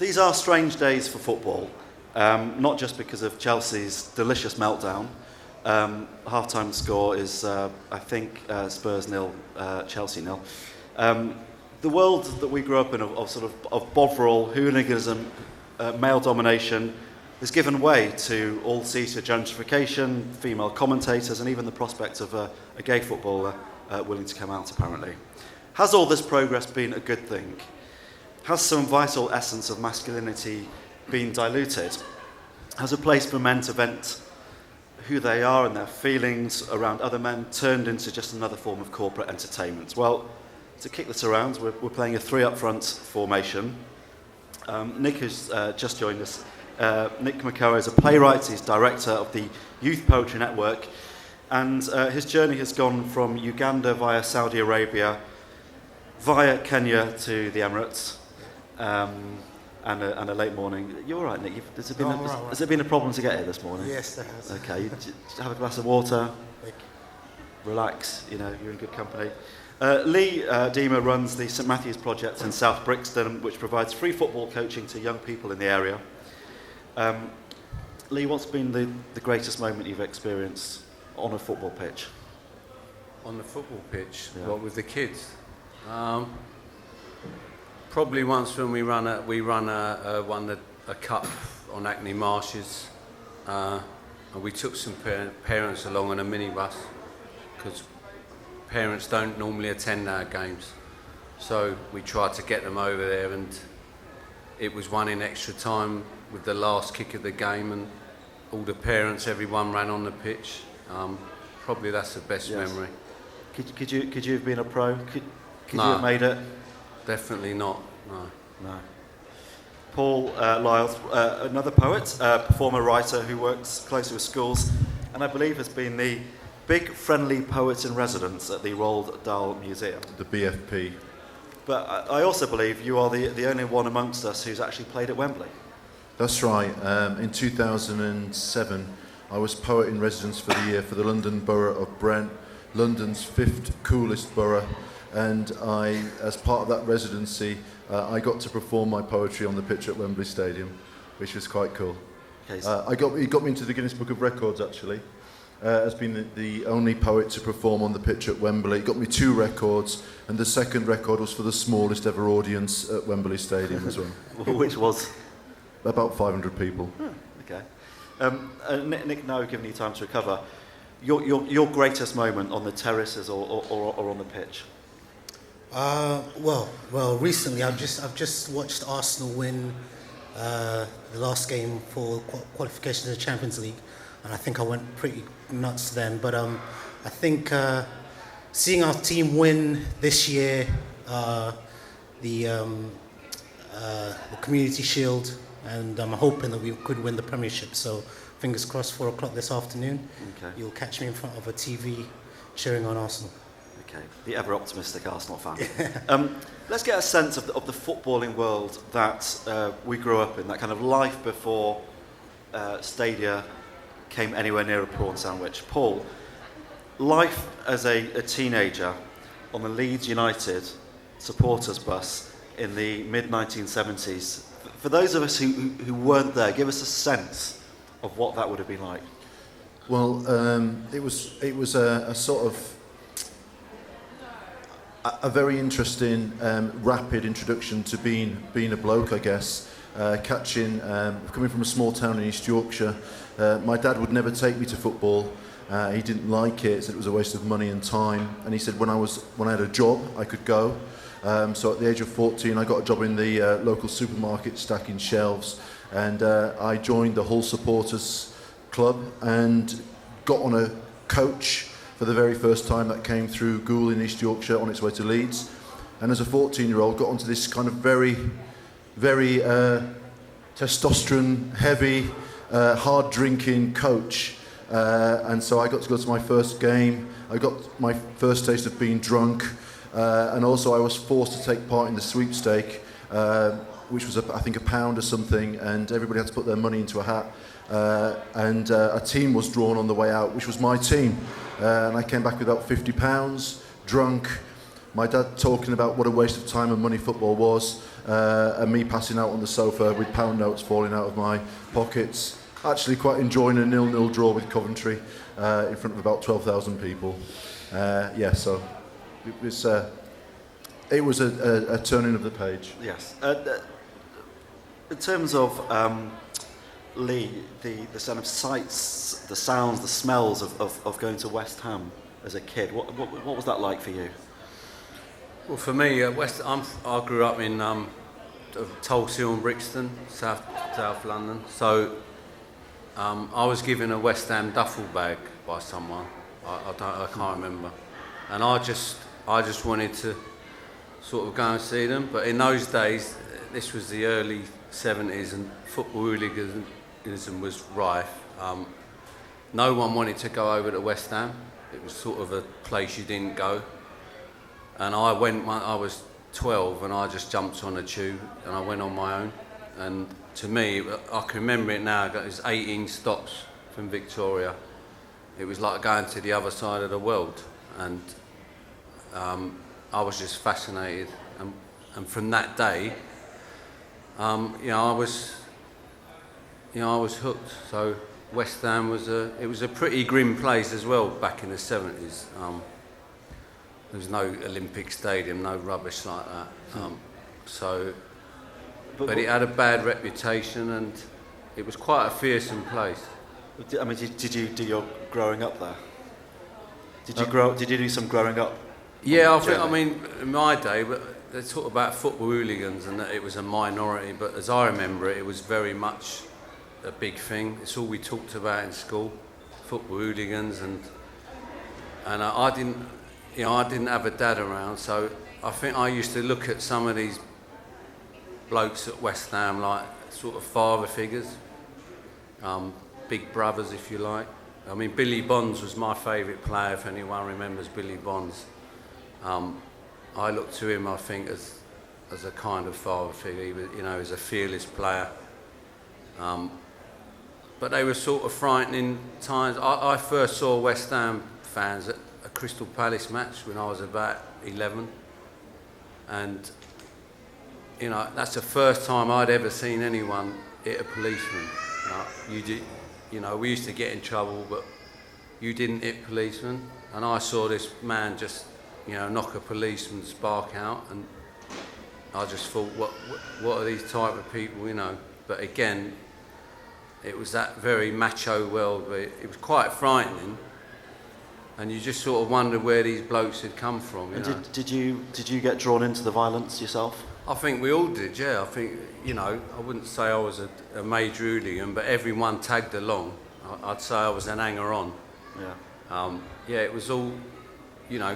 These are strange days for football, not just because of Chelsea's delicious meltdown. Half-time score is, I think, Spurs 0, Chelsea 0. The world that we grew up in of Bovril, hooliganism, male domination has given way to all-seater gentrification, female commentators, and even the prospect of a gay footballer willing to come out, apparently. Has all this progress been a good thing? Has some vital essence of masculinity been diluted? Has a place for men to vent who they are and their feelings around other men turned into just another form of corporate entertainment? Well, to kick this around, we're playing a 3 up front formation. Nick has just joined us. Nick Makoha is a playwright. He's director of the Youth Poetry Network, and his journey has gone from Uganda via Saudi Arabia, via Kenya to the Emirates, and a late morning. You're all right, Nick? Has there been a problem to get here this morning? Yes, there has. Okay, have a glass of water, relax, you're in good company. Lee Dema runs the St Matthew's project in South Brixton, which provides free football coaching to young people in the area. Lee, what's been the greatest moment you've experienced on a football pitch? On the football pitch? Yeah. What, with the kids? Probably once when we won a cup on Hackney Marshes, and we took some parents along on a minibus, because parents don't normally attend our games, so we tried to get them over there, and it was won in extra time with the last kick of the game, and all the parents, everyone ran on the pitch. Probably that's the best memory. Could you have been a pro? Could No. you have made it? Definitely not, No. Paul Lyalls, another poet, performer, writer who works closely with schools, and I believe has been the big friendly poet in residence at the Roald Dahl Museum. The BFP. But I also believe you are the only one amongst us who's actually played at Wembley. That's right. In 2007, I was poet in residence for the year for the London Borough of Brent, London's 5th coolest borough. And I, as part of that residency, I got to perform my poetry on the pitch at Wembley Stadium, which was quite cool. Okay, It got me into the Guinness Book of Records, actually, as being the only poet to perform on the pitch at Wembley. It got me 2 records, and the second record was for the smallest ever audience at Wembley Stadium as well. Which was? About 500 people. Okay. Nick, now we've given you time to recover. Your greatest moment on the terraces or on the pitch? Well, recently I've just watched Arsenal win the last game for qualification to the Champions League, and I think I went pretty nuts then. But I think seeing our team win this year, the Community Shield, and I'm hoping that we could win the Premiership. So fingers crossed, 4 o'clock this afternoon. Okay. You'll catch me in front of a TV cheering on Arsenal. Okay, the ever-optimistic Arsenal fan. Let's get a sense of the footballing world that we grew up in, that kind of life before Stadia came anywhere near a prawn sandwich. Paul, life as a teenager on the Leeds United supporters bus in the mid-1970s. For those of us who weren't there, give us a sense of what that would have been like. Well, it was a sort of a very interesting, rapid introduction to being a bloke, I guess. Coming from a small town in East Yorkshire, my dad would never take me to football. He didn't like it, said it was a waste of money and time. And he said when I had a job, I could go. So at the age of 14, I got a job in the local supermarket stacking shelves, and I joined the Hull Supporters Club and got on a coach for the very first time that came through Goole in East Yorkshire on its way to Leeds. And as a 14-year-old, got onto this kind of very, very testosterone-heavy, hard-drinking coach. And so I got to go to my first game. I got my first taste of being drunk. And also I was forced to take part in the sweepstake, which was, I think, £1 or something, and everybody had to put their money into a hat. And a team was drawn on the way out, which was my team. And I came back with about £50, drunk, my dad talking about what a waste of time and money football was, and me passing out on the sofa with pound notes falling out of my pockets. Actually quite enjoying a 0-0 draw with Coventry in front of about 12,000 people. So it was a turning of the page. Yes. In terms of Lee, the sort of sights, the sounds, the smells of going to West Ham as a kid, what was that like for you? Well, for me, I grew up in Tulse Hill and Brixton, South London. So I was given a West Ham duffel bag by someone. I can't remember, and I just wanted to sort of go and see them. But in those days, this was the early 70s, and football hooliganism was rife. No one wanted to go over to West Ham. It was sort of a place you didn't go. And I went when I was 12, and I just jumped on a tube and I went on my own. And to me, I can remember it now. It was 18 stops from Victoria. It was like going to the other side of the world, and I was just fascinated. And from that day, I was hooked. So West Ham was a pretty grim place as well back in the 70s. There was no Olympic Stadium, no rubbish like that. But it had a bad reputation, and it was quite a fearsome place. I mean, did you do your growing up there? Did you do some growing up? Yeah, I mean, in my day, but they talk about football hooligans and that it was a minority, but as I remember it, it was very much a big thing. It's all we talked about in school, football hooligans, and I didn't have a dad around, so I think I used to look at some of these blokes at West Ham like sort of father figures, big brothers, if you like. I mean, Billy Bonds was my favourite player, if anyone remembers Billy Bonds. I looked to him, I think, as a kind of father figure. He was, as a fearless player. But they were sort of frightening times. I first saw West Ham fans at a Crystal Palace match when I was about 11. And, that's the first time I'd ever seen anyone hit a policeman. We used to get in trouble, but you didn't hit policemen. And I saw this man just, knock a policeman's spark out, and I just thought, what are these type of people, But again, it was that very macho world where it was quite frightening, and you just sort of wondered where these blokes had come from. And did you get drawn into the violence yourself? I think we all did, yeah. I think, I wouldn't say I was a major hooligan, but everyone tagged along. I'd say I was an hanger-on. Yeah. It was all,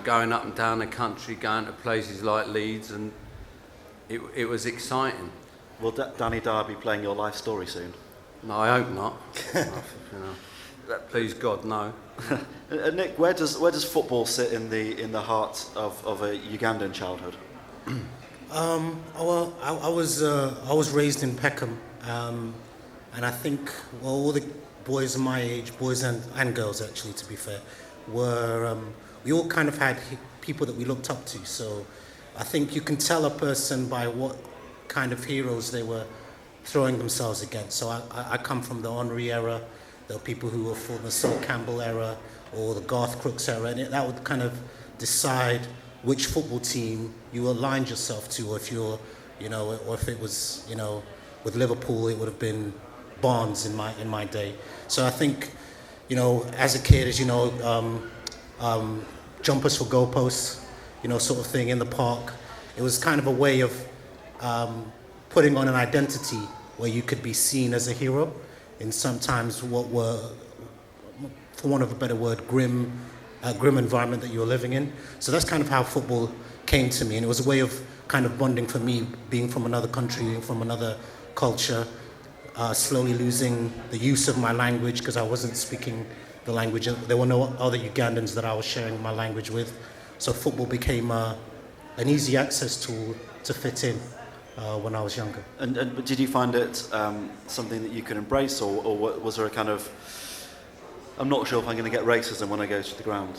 going up and down the country, going to places like Leeds, and it was exciting. Will Danny Dyer be playing your life story soon? No, I hope not. Please God, no. Nick, where does football sit in the heart of a Ugandan childhood? Well, I was raised in Peckham, and I think all the boys my age, boys and girls actually, to be fair, were we all kind of had people that we looked up to. So I think you can tell a person by what kind of heroes they were throwing themselves against. So I come from the Henry era. There were people who were from the Sol Campbell era or the Garth Crooks era, and that would kind of decide which football team you aligned yourself to, or if you're, or if it was, with Liverpool, it would have been Barnes in my day. So I think, as a kid, as jumpers for goalposts, sort of thing in the park. It was kind of a way of putting on an identity where you could be seen as a hero in sometimes what were, for want of a better word, grim environment that you were living in. So that's kind of how football came to me, and it was a way of kind of bonding for me, being from another country, being from another culture, slowly losing the use of my language because I wasn't speaking the language. There were no other Ugandans that I was sharing my language with. So football became an easy access tool to fit in when I was younger. But did you find it something that you could embrace, or was there a kind of, I'm not sure if I'm going to get racism when I go to the ground?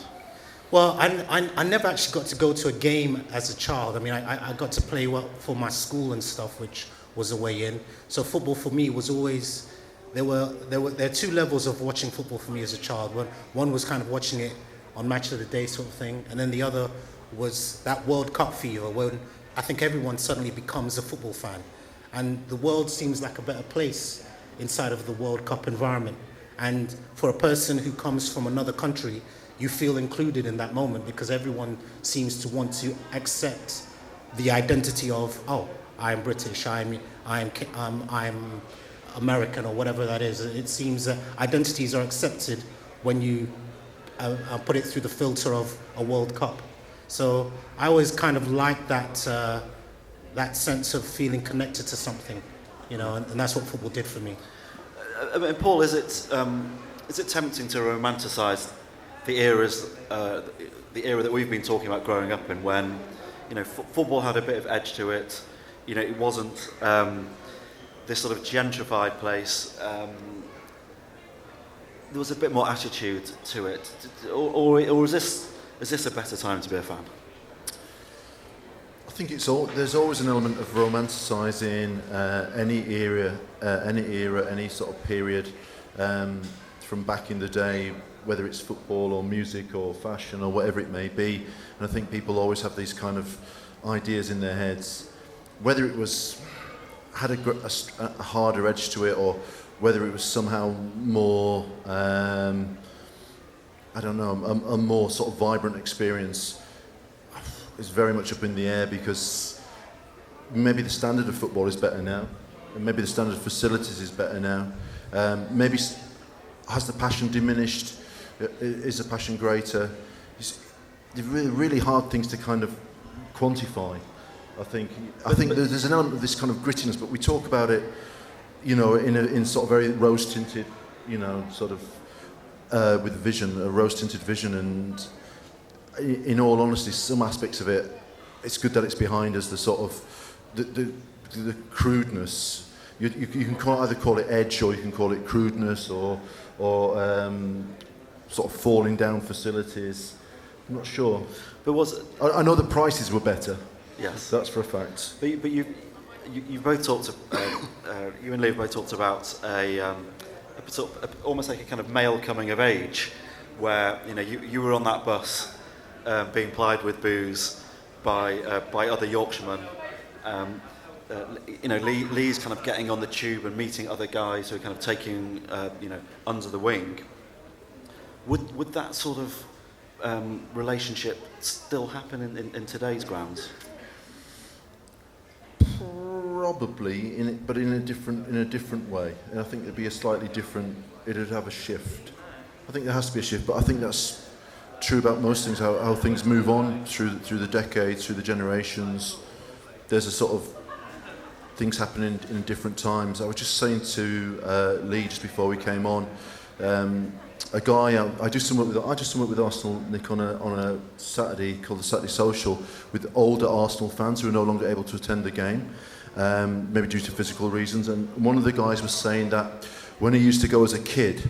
Well, I never actually got to go to a game as a child. I mean, I got to play for my school and stuff, which was a way in. So football for me was always, there are two levels of watching football for me as a child. One was kind of watching it on Match of the Day sort of thing, and then the other was that World Cup fever when I think everyone suddenly becomes a football fan. And the world seems like a better place inside of the World Cup environment. And for a person who comes from another country, you feel included in that moment because everyone seems to want to accept the identity of, oh, I'm British, I'm American, or whatever that is. It seems that identities are accepted when you put it through the filter of a World Cup. So I always kind of like that that sense of feeling connected to something, you know, and that's what football did for me. I mean, Paul, is it tempting to romanticize the era that we've been talking about growing up in, when, you know, football had a bit of edge to it. You know, it wasn't this sort of gentrified place. There was a bit more attitude to it, or is this a better time to be a fan? I think there's always an element of romanticising any era, any sort of period from back in the day, whether it's football or music or fashion or whatever it may be. And I think people always have these kind of ideas in their heads, whether it had a harder edge to it, or whether it was somehow more, I don't know, a more sort of vibrant experience is very much up in the air, because maybe the standard of football is better now, and maybe the standard of facilities is better now. Maybe has the passion diminished? Is the passion greater? They're really hard things to kind of quantify. I think there's an element of this kind of grittiness, but we talk about it, you know, in sort of very rose-tinted, you know, sort of with a rose-tinted vision. And in all honesty, some aspects of it, it's good that it's behind us. The sort of the crudeness. You can either call it edge, or you can call it crudeness, or sort of falling down facilities. I'm not sure. But I know the prices were better. Yes, that's for a fact. But you both talked. You and Lee both talked about almost like a kind of male coming of age, where, you know, you were on that bus being plied with booze by other Yorkshiremen. You know, Lee's kind of getting on the tube and meeting other guys who are kind of taking you know, under the wing. Would that sort of relationship still happen in today's grounds? Probably, but in a different way. And I think it'd be a slightly different. It'd have a shift. I think there has to be a shift, but I think that's true about most things. How things move on through the decades, through the generations. There's a sort of things happening in different times. I was just saying to Lee just before we came on. A guy I do some work with Arsenal, Nick, on a Saturday called the Saturday Social, with older Arsenal fans who are no longer able to attend the game, maybe due to physical reasons. And one of the guys was saying that when he used to go as a kid,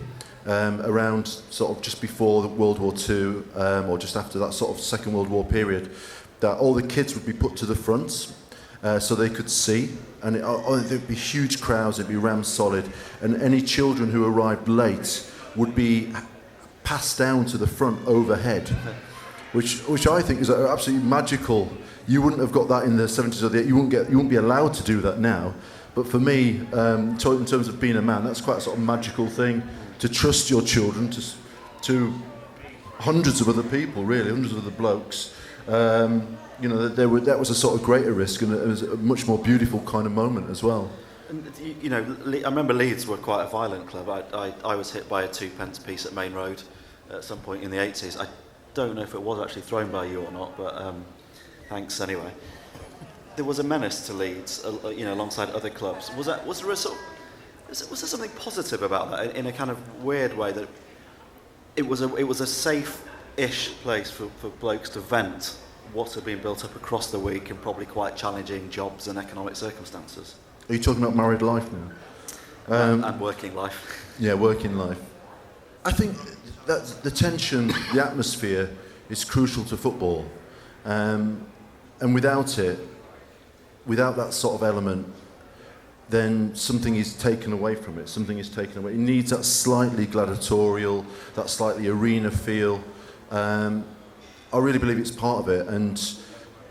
around sort of just before World War II, or just after that sort of Second World War period, that all the kids would be put to the front so they could see, and there'd be huge crowds, it'd be rammed solid, and any children who arrived late would be passed down to the front overhead, which I think is absolutely magical. You wouldn't have got that in the 70s or the 80s. You wouldn't be allowed to do that now. But for me, in terms of being a man, that's quite a sort of magical thing, to trust your children to hundreds of other people, really, hundreds of other blokes. You know, that was a sort of greater risk, and it was a much more beautiful kind of moment as well. And, you know, I remember Leeds were quite a violent club. I was hit by a 2-pence piece at Main Road at some point in the 80s. I don't know if it was actually thrown by you or not, but thanks anyway. There was a menace to Leeds, you know, alongside other clubs. Was there something positive about that, in a kind of weird way, that it was a safe-ish place for blokes to vent what had been built up across the week in probably quite challenging jobs and economic circumstances? Are you talking about married life now? And working life. Yeah, working life. I think that the tension, the atmosphere, is crucial to football. And without it, without that sort of element, then something is taken away from it. Something is taken away. It needs that slightly gladiatorial, that slightly arena feel. I really believe it's part of it, and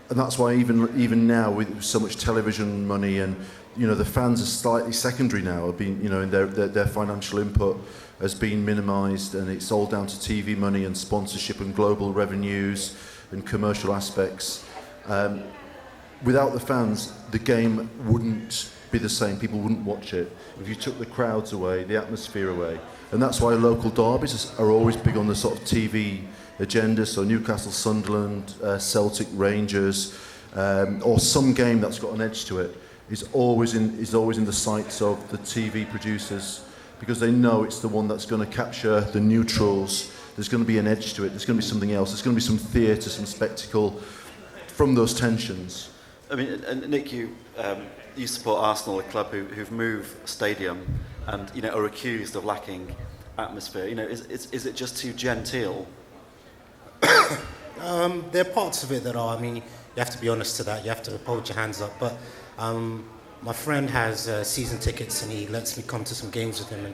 that's why even now with so much television money, and the fans are slightly secondary now. Have been in their financial input has been minimised, and it's all down to TV money and sponsorship and global revenues and commercial aspects. Without the fans, the game wouldn't be the same. People wouldn't watch it. If you took the crowds away, the atmosphere away, and that's why local derbies are always big on the sort of TV agenda. So Newcastle, Sunderland, Celtic, Rangers, or some game that's got an edge to it is always in the sights of the TV producers, because they know it's the one that's going to capture the neutrals. There's going to be an edge to it. There's going to be something else. There's going to be some theatre, some spectacle from those tensions. I mean, and Nick, you support Arsenal, a club who've moved stadium and are accused of lacking atmosphere. Is it just too genteel? There are parts of it that are. I mean, you have to be honest to that. You have to hold your hands up. But my friend has season tickets, and he lets me come to some games with him.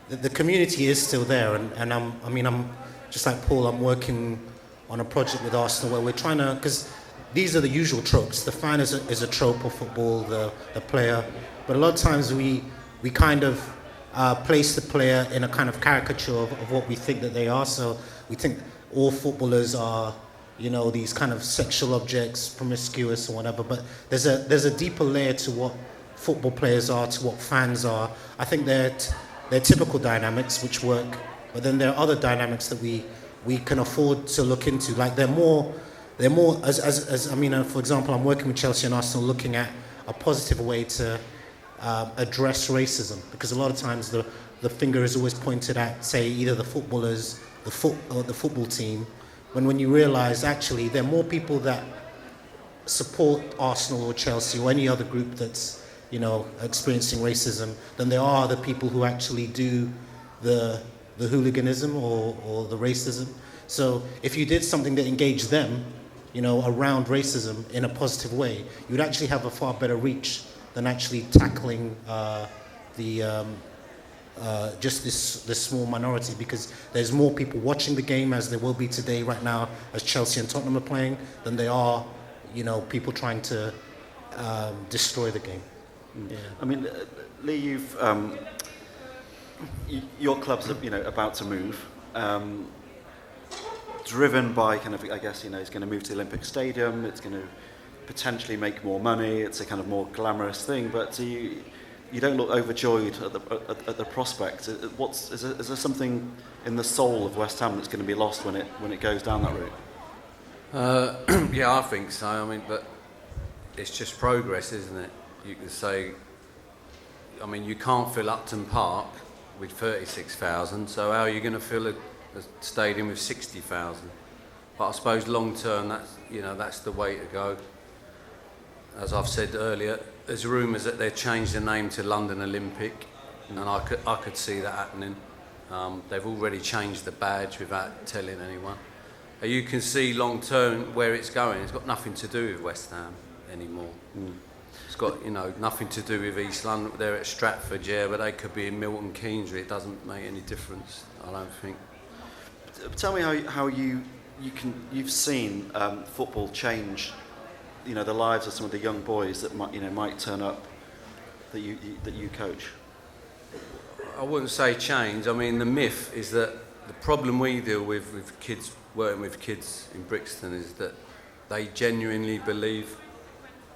And the community is still there. And I'm just like Paul. I'm working on a project with Arsenal where we're trying to, because these are the usual tropes. The fan is a trope of football, the player. But a lot of times we kind of place the player in a kind of caricature of what we think that they are. So we think all footballers are, these kind of sexual objects, promiscuous or whatever. But there's a deeper layer to what football players are, to what fans are. I think they're typical dynamics which work, but then there are other dynamics that we can afford to look into. Like they're more for example, I'm working with Chelsea and Arsenal looking at a positive way to address racism, because a lot of times the finger is always pointed at, say, either the footballers, the football team, when you realise actually there are more people that support Arsenal or Chelsea or any other group that's experiencing racism than there are the people who actually do the hooliganism or the racism. So if you did something that engaged them, around racism in a positive way, you'd actually have a far better reach than actually tackling just this small minority, because there's more people watching the game, as there will be today right now as Chelsea and Tottenham are playing, than there are people trying to destroy the game. Yeah. I mean, Lee, your club's about to move, driven by kind of, I guess, it's going to move to the Olympic Stadium, it's going to potentially make more money, it's a kind of more glamorous thing, but you don't look overjoyed at the prospect. Is there something in the soul of West Ham that's going to be lost when it goes down that route? Yeah, I think so. I mean, but it's just progress, isn't it? You can say, I mean, you can't fill Upton Park with 36,000, so how are you going to fill a stadium with 60,000? But I suppose long term, that's the way to go. As I've said earlier, there's rumours that they've changed the name to London Olympic, and I could see that happening. They've already changed the badge without telling anyone. You can see long term where it's going. It's got nothing to do with West Ham anymore. It's got nothing to do with East London. They're at Stratford, yeah, but they could be in Milton Keynes. It doesn't make any difference, I don't think. Tell me how you've seen football change, the lives of some of the young boys that might turn up that you coach. I wouldn't say change. I mean, the myth is that the problem we deal with kids, working with kids in Brixton, is that they genuinely believe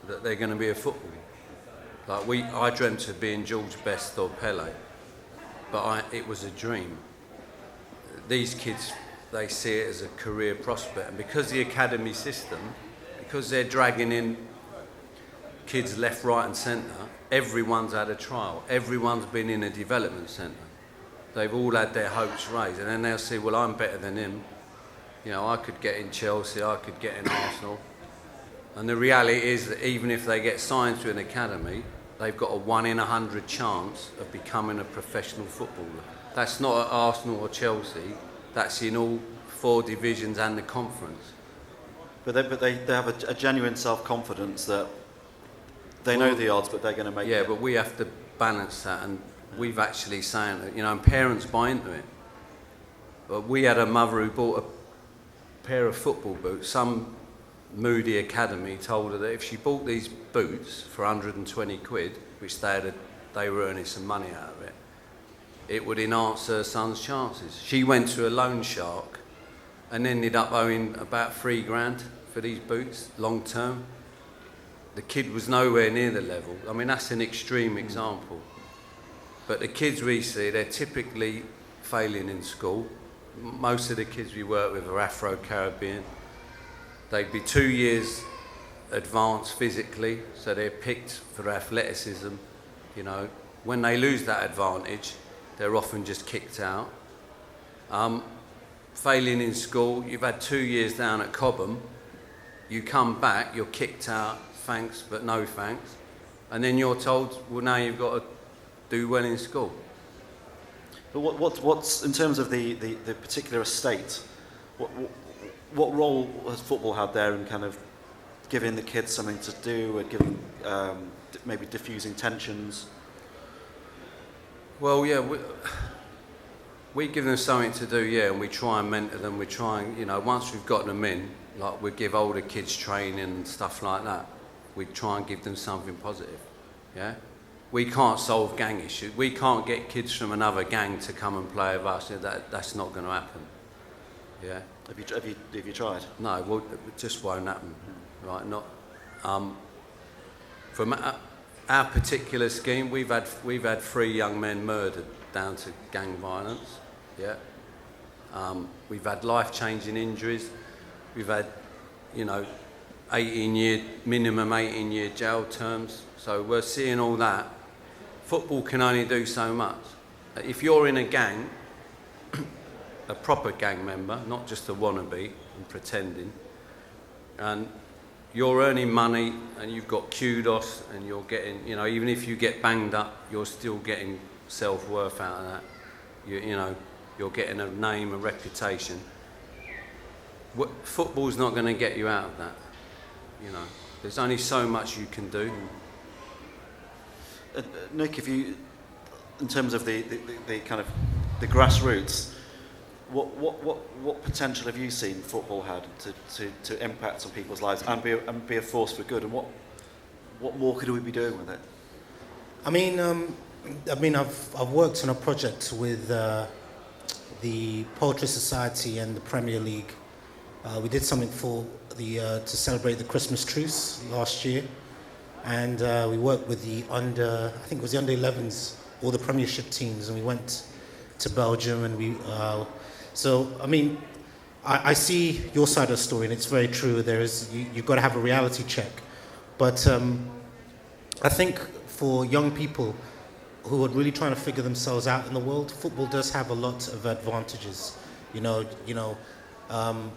that they're going to be a footballer. Like I dreamt of being George Best or Pele, but it was a dream. These kids, they see it as a career prospect, and because the academy system, because they're dragging in kids left, right and centre, everyone's had a trial, everyone's been in a development centre. They've all had their hopes raised, and then they'll say, well, I'm better than him. I could get in Chelsea, I could get in Arsenal. And the reality is that even if they get signed to an academy, they've got a 1 in 100 chance of becoming a professional footballer. That's not at Arsenal or Chelsea, that's in all 4 divisions and the conference. But they have a genuine self-confidence that they know the odds, but they're going to make it. Yeah, but we have to balance that, and we've actually saying that, and parents buy into it. But we had a mother who bought a pair of football boots. Some moody academy told her that if she bought these boots for 120 quid, which they were earning some money out of it, it would enhance her son's chances. She went to a loan shark and ended up owing about £3,000 for these boots, long term. The kid was nowhere near the level. I mean, that's an extreme example. But the kids we see, they're typically failing in school. Most of the kids we work with are Afro-Caribbean. They'd be 2 years advanced physically, so they're picked for athleticism. When they lose that advantage, they're often just kicked out. Failing in school, you've had 2 years down at Cobham, you come back, you're kicked out, thanks but no thanks, and then you're told, well, now you've got to do well in school. But what's in terms of the particular estate, what role has football had there in kind of giving the kids something to do and giving maybe diffusing tensions? Well, yeah, we give them something to do, yeah, and we try and mentor them. We try and, once we've got them in, like we give older kids training and stuff like that, we try and give them something positive, yeah? We can't solve gang issues. We can't get kids from another gang to come and play with us. That's not going to happen, yeah? Have you tried? No, well, it just won't happen, right? Not from our particular scheme. We've had 3 young men murdered down to gang violence. Yeah. We've had life-changing injuries. We've had, minimum 18-year jail terms. So we're seeing all that. Football can only do so much. If you're in a gang, a proper gang member, not just a wannabe and pretending, and you're earning money and you've got kudos and you're getting, even if you get banged up, you're still getting self-worth out of that. You're getting a name, a reputation. Football's not going to get you out of that. There's only so much you can do. Nick, in terms of the kind of the grassroots, what potential have you seen football had to impact on people's lives and be a force for good? And what more could we be doing with it? I've worked on a project with the Poetry Society and the Premier League. We did something for to celebrate the Christmas truce last year, and we worked with the under 11s, all the Premiership teams, and we went to Belgium, and I see your side of the story, and it's very true. You've got to have a reality check, but I think for young people who are really trying to figure themselves out in the world, football does have a lot of advantages.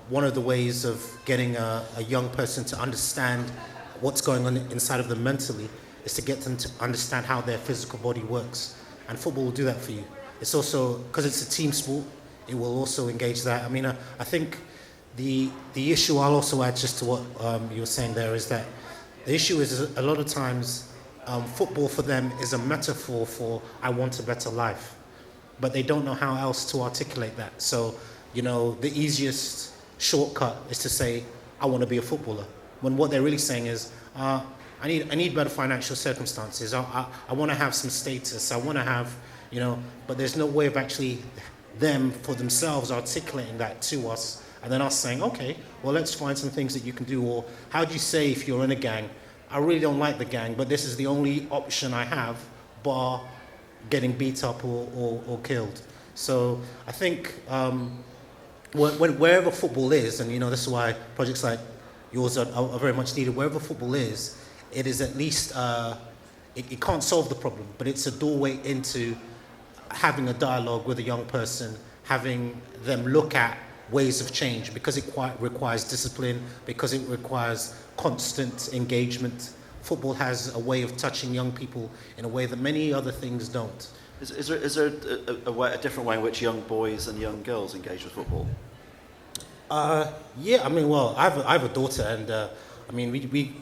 One of the ways of getting a young person to understand what's going on inside of them mentally is to get them to understand how their physical body works, and football will do that for you. It's also, because it's a team sport, it will also engage that. I think the issue, I'll also add just to what you were saying there, is that the issue is a lot of times football for them is a metaphor for I want a better life, but they don't know how else to articulate that. So, the easiest shortcut is to say, I want to be a footballer, when what they're really saying is, I need better financial circumstances, I want to have some status, I want to have, but there's no way of actually them for themselves articulating that to us, and then us saying, okay, well, let's find some things that you can do. Or how do you say, if you're in a gang, I really don't like the gang, but this is the only option I have, bar getting beat up or killed. So I think wherever football is, and this is why projects like yours are very much needed, wherever football is, it is at least, it can't solve the problem, but it's a doorway into having a dialogue with a young person, having them look at ways of change, because it requires discipline, because it requires constant engagement. Football has a way of touching young people in a way that many other things don't. Is there a different way in which young boys and young girls engage with football? Yeah, I mean, well, I have a daughter, and I mean,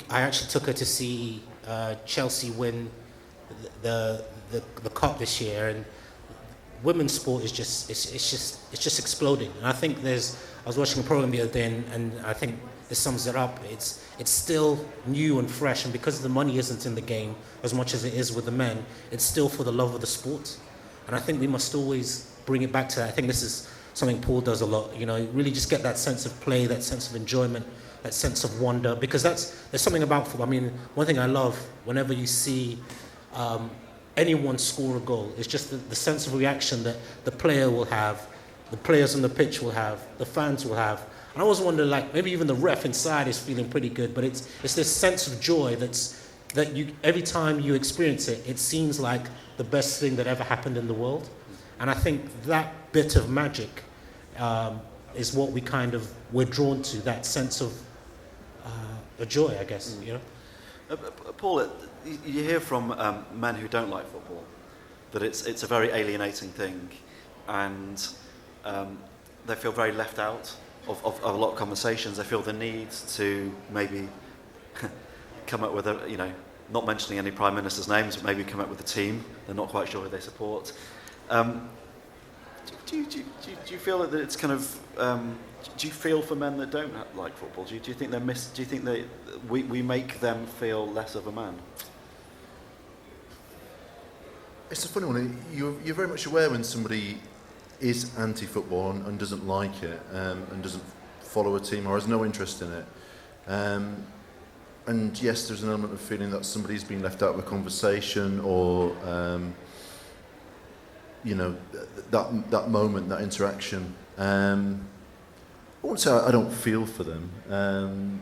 I actually took her to see Chelsea win the cup this year, and women's sport is it's just exploding. And I think I was watching a program the other day, and I think this sums it up. It's still new and fresh, and because the money isn't in the game as much as it is with the men, it's still for the love of the sport. And I think we must always bring it back to that. I think this is something Paul does a lot, really just get that sense of play, that sense of enjoyment, that sense of wonder, because there's something about football. I mean, one thing I love whenever you see anyone score a goal, it's just the sense of reaction that the player will have, the players on the pitch will have, the fans will have. And I always wonder, like, maybe even the ref inside is feeling pretty good, but it's this sense of joy that you, every time you experience it, it seems like the best thing that ever happened in the world. And I think that bit of magic is what we're drawn to, that sense of a joy, I guess, Paul, you hear from men who don't like football that it's a very alienating thing, and they feel very left out of a lot of conversations. They feel the need to maybe come up with not mentioning any prime ministers' names, but maybe come up with a team. They're not quite sure who they support. Do you feel that it's kind of? Do you feel for men that don't like football? Do you think Do you think that we make them feel less of a man? It's a funny one. You're very much aware when somebody is anti-football and doesn't like it, and doesn't follow a team or has no interest in it. And yes, there's an element of feeling that somebody's been left out of a conversation, or that moment, that interaction. I won't say I don't feel for them. I'm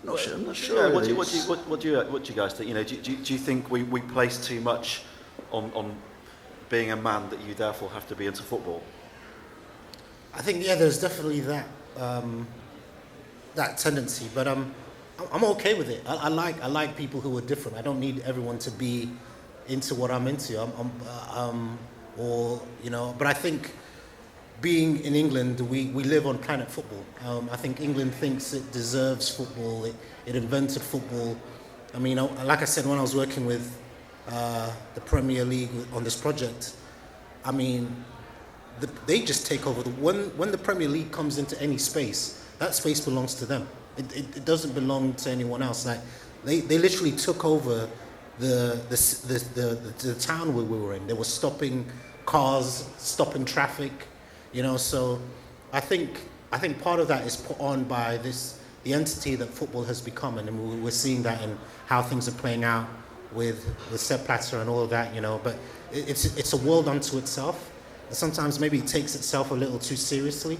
not sure. What do you guys think? Do you think we place too much on being a man that you therefore have to be into football? I think there's definitely that tendency, but I'm okay with it. I like people who are different. I don't need everyone to be into what I'm into. But I think being in England, we live on planet football. I think England thinks it deserves football. It invented football. I mean, like I said, when I was working with the Premier League on this project, I mean, they just take over. When the Premier League comes into any space, that space belongs to them. It doesn't belong to anyone else. Like they literally took over the town where we were in. They were stopping cars, stopping traffic, So I think part of that is put on by the entity that football has become, and we're seeing that in how things are playing out with Sepp Blatter and all of that, But it's a world unto itself. And sometimes maybe it takes itself a little too seriously,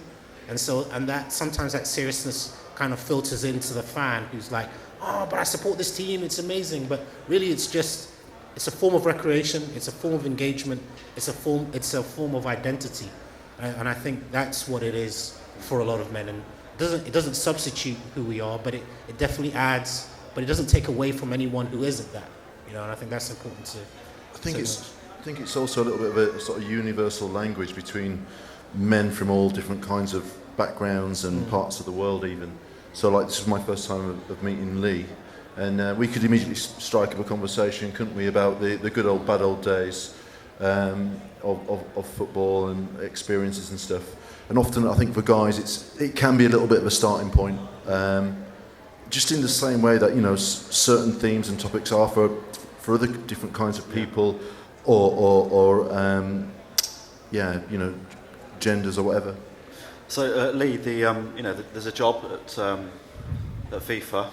and that sometimes that seriousness kind of filters into the fan who's like, oh, but I support this team, it's amazing. But really it's a form of recreation, it's a form of engagement, it's a form of identity. And I think that's what it is for a lot of men. And it doesn't substitute who we are, but it definitely adds, but it doesn't take away from anyone who isn't that. And I think that's important to I think it's also a little bit of a sort of universal language between men from all different kinds of backgrounds and parts of the world even. So like this was my first time of meeting Lee, and we could immediately strike up a conversation, couldn't we, about the good old bad old days of football and experiences and stuff. And often I think for guys it can be a little bit of a starting point, just in the same way that certain themes and topics are for other different kinds of people, or genders or whatever. So Lee, there's a job at FIFA.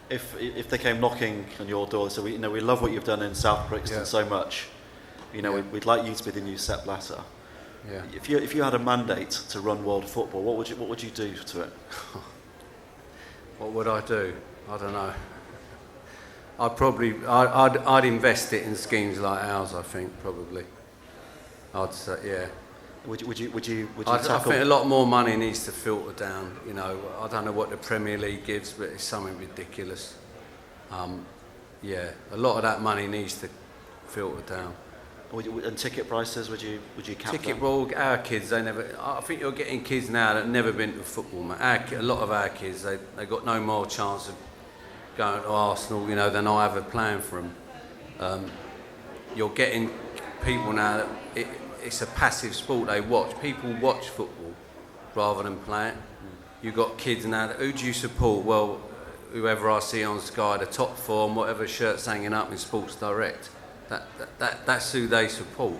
If they came knocking on your door, so we love what you've done in South Brixton so much. We'd like you to be the new Sepp Blatter. Yeah. If you had a mandate to run world football, what would you do to it? What would I do? I don't know. I'd invest it in schemes like ours. I think probably. I'd say yeah. Would you I tackle? think a lot more money needs to filter down. I don't know what the Premier League gives, but it's something ridiculous. A lot of that money needs to filter down. And ticket prices, would you cap Ticket, them? well, our kids, they never. I think you're getting kids now that have never been to football, mate. A lot of our kids, they got no more chance of going to Arsenal, than I ever planned for them. You're getting people now that it's a passive sport they watch. People watch football rather than play it. You've got kids now that, who do you support? Well, whoever I see on Sky, the top form, whatever shirt's hanging up in Sports Direct. That's who they support,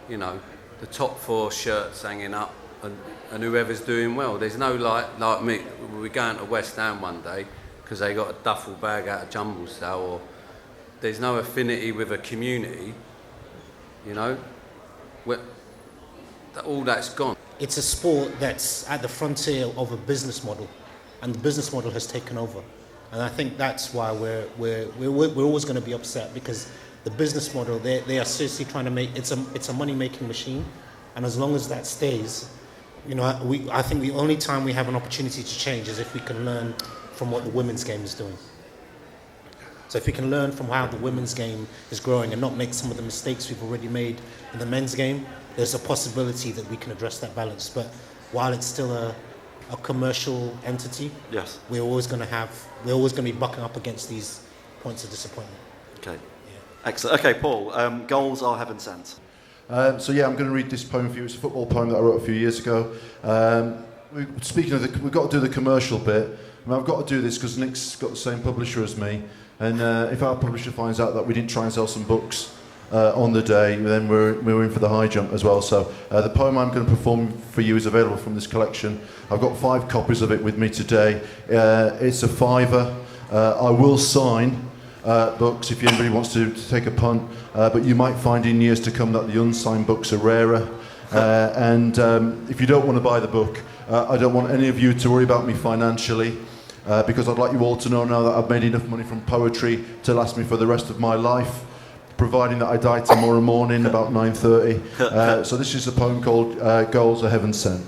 the top 4 shirts hanging up and whoever's doing well. There's no like me, we're going to West Ham one day because they got a duffel bag out of jumble sale, or there's no affinity with a community, all that's gone. It's a sport that's at the frontier of a business model, and the business model has taken over. And I think that's why we're always going to be upset, because the business model, they are seriously trying to make it's a money-making machine, and as long as that stays, I think the only time we have an opportunity to change is if we can learn from what the women's game is doing. So if we can learn from how the women's game is growing and not make some of the mistakes we've already made in the men's game, there's a possibility that we can address that balance. But while it's still a commercial entity, yes, we're always going to be bucking up against these points of disappointment. Okay. Excellent. Okay, Paul, goals are heaven sent. I'm going to read this poem for you. It's a football poem that I wrote a few years ago. Speaking of we've got to do the commercial bit. I've got to do this because Nick's got the same publisher as me, and if our publisher finds out that we didn't try and sell some books on the day, then we're in for the high jump as well. So the poem I'm going to perform for you is available from this collection. I've got 5 copies of it with me today. It's a £5. I will sign books if anybody wants to take a punt, but you might find in years to come that the unsigned books are rarer. And if you don't want to buy the book, I don't want any of you to worry about me financially, because I'd like you all to know now that I've made enough money from poetry to last me for the rest of my life, providing that I die tomorrow morning about 9:30. So this is a poem called Goals Are Heaven Sent.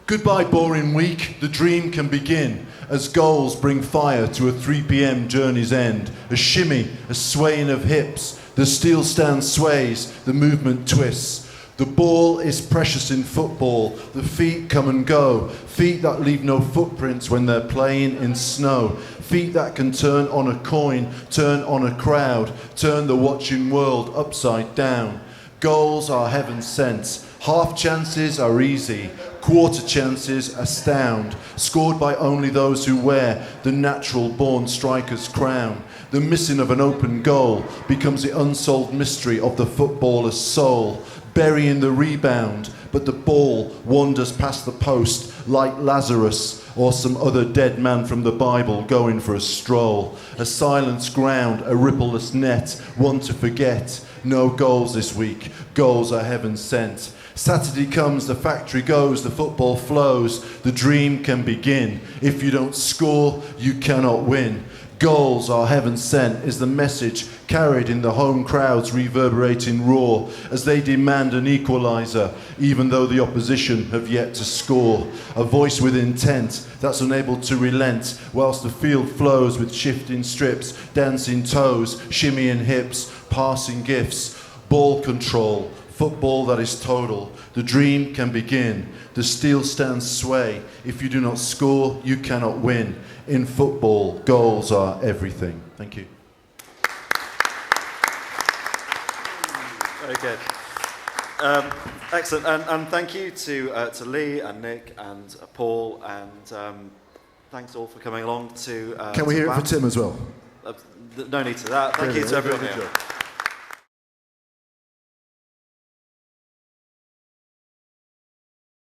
Goodbye boring week, the dream can begin as goals bring fire to a 3 p.m. journey's end. A shimmy, a swaying of hips, the steel stand sways, the movement twists. The ball is precious in football, the feet come and go, feet that leave no footprints when they're playing in snow, feet that can turn on a coin, turn on a crowd, turn the watching world upside down. Goals are heaven sent, half chances are easy, quarter chances astound, scored by only those who wear the natural born striker's crown. The missing of an open goal becomes the unsolved mystery of the footballer's soul, burying the rebound, but the ball wanders past the post like Lazarus or some other dead man from the Bible going for a stroll. A silenced ground, a rippleless net, one to forget. No goals this week, goals are heaven sent. Saturday comes, the factory goes, the football flows, the dream can begin. If you don't score, you cannot win. Goals are heaven sent is the message carried in the home crowd's reverberating roar as they demand an equaliser, even though the opposition have yet to score. A voice with intent that's unable to relent, whilst the field flows with shifting strips, dancing toes, shimmying hips, passing gifts, ball control, football that is total. The dream can begin. The steel stands sway. If you do not score, you cannot win. In football, goals are everything. Thank you. Very good. Excellent. And thank you to Lee and Nick and Paul, and thanks all for coming along to... Can we hear it for Tim as well? No need to that. Thank you to everyone here.